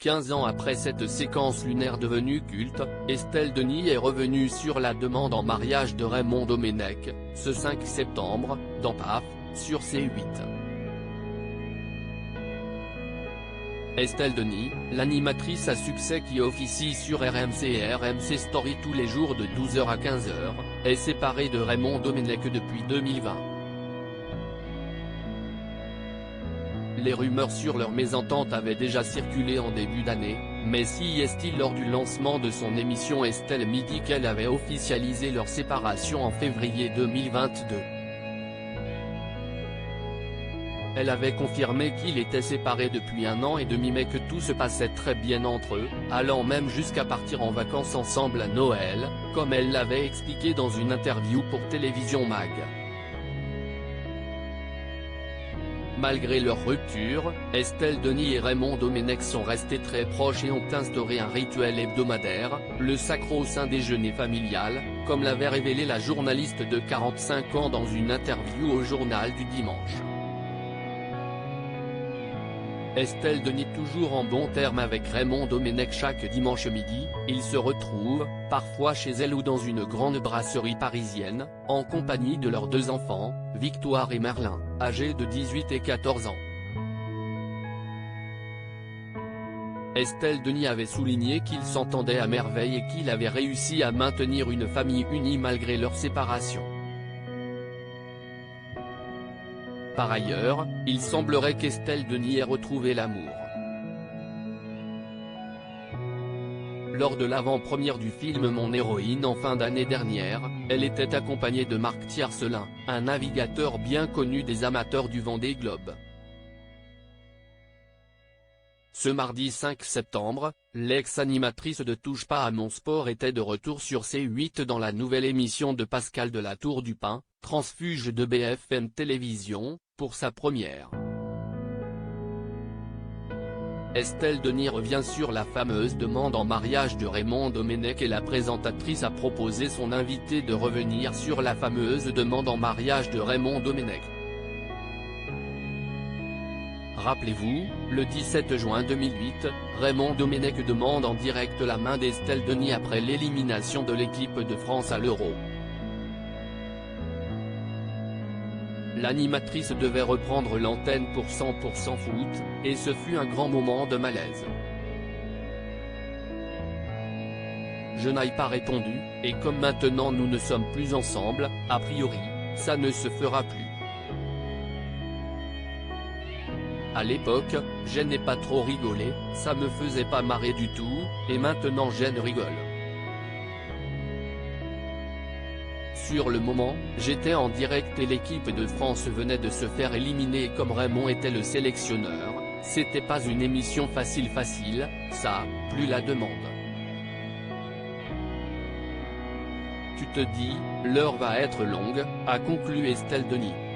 15 ans après cette séquence lunaire devenue culte, Estelle Denis est revenue sur la demande en mariage de Raymond Domenech, ce 5 septembre, dans PAF, sur C8. Estelle Denis, l'animatrice à succès qui officie sur RMC et RMC Story tous les jours de 12h à 15h, est séparée de Raymond Domenech depuis 2020. Les rumeurs sur leur mésentente avaient déjà circulé en début d'année, mais si est-il lors du lancement de son émission Estelle Midi qu'elle avait officialisé leur séparation en février 2022. Elle avait confirmé qu'ils étaient séparés depuis 1 an et demi mais que tout se passait très bien entre eux, allant même jusqu'à partir en vacances ensemble à Noël, comme elle l'avait expliqué dans une interview pour Télévision Mag. Malgré leur rupture, Estelle Denis et Raymond Domenech sont restés très proches et ont instauré un rituel hebdomadaire, le sacro-saint déjeuner familial, comme l'avait révélé la journaliste de 45 ans dans une interview au Journal du Dimanche. Estelle Denis toujours en bons termes avec Raymond Domenech chaque dimanche midi, ils se retrouvent, parfois chez elle ou dans une grande brasserie parisienne, en compagnie de leurs 2 enfants, Victoire et Merlin, âgés de 18 et 14 ans. Estelle Denis avait souligné qu'ils s'entendaient à merveille et qu'il avait réussi à maintenir une famille unie malgré leur séparation. Par ailleurs, il semblerait qu'Estelle Denis ait retrouvé l'amour. Lors de l'avant-première du film Mon héroïne en fin d'année dernière, elle était accompagnée de Marc Tiercelin, un navigateur bien connu des amateurs du Vendée Globe. Ce mardi 5 septembre, l'ex-animatrice de Touche pas à mon sport était de retour sur C8 dans la nouvelle émission de Pascal de la Tour du Pin, transfuge de BFM Télévision, pour sa première. Estelle Denis revient sur la fameuse demande en mariage de Raymond Domenech et la présentatrice a proposé son invité de revenir sur la fameuse demande en mariage de Raymond Domenech. Rappelez-vous, le 17 juin 2008, Raymond Domenech demande en direct la main d'Estelle Denis après l'élimination de l'équipe de France à l'Euro. L'animatrice devait reprendre l'antenne pour 100% foot, et ce fut un grand moment de malaise. Je n'ai pas répondu, et comme maintenant nous ne sommes plus ensemble, a priori, ça ne se fera plus. À l'époque, je n'ai pas trop rigolé, ça me faisait pas marrer du tout, et maintenant je rigole. Sur le moment, j'étais en direct et l'équipe de France venait de se faire éliminer et comme Raymond était le sélectionneur, c'était pas une émission facile, ça, plus la demande. Tu te dis, l'heure va être longue, a conclu Estelle Denis.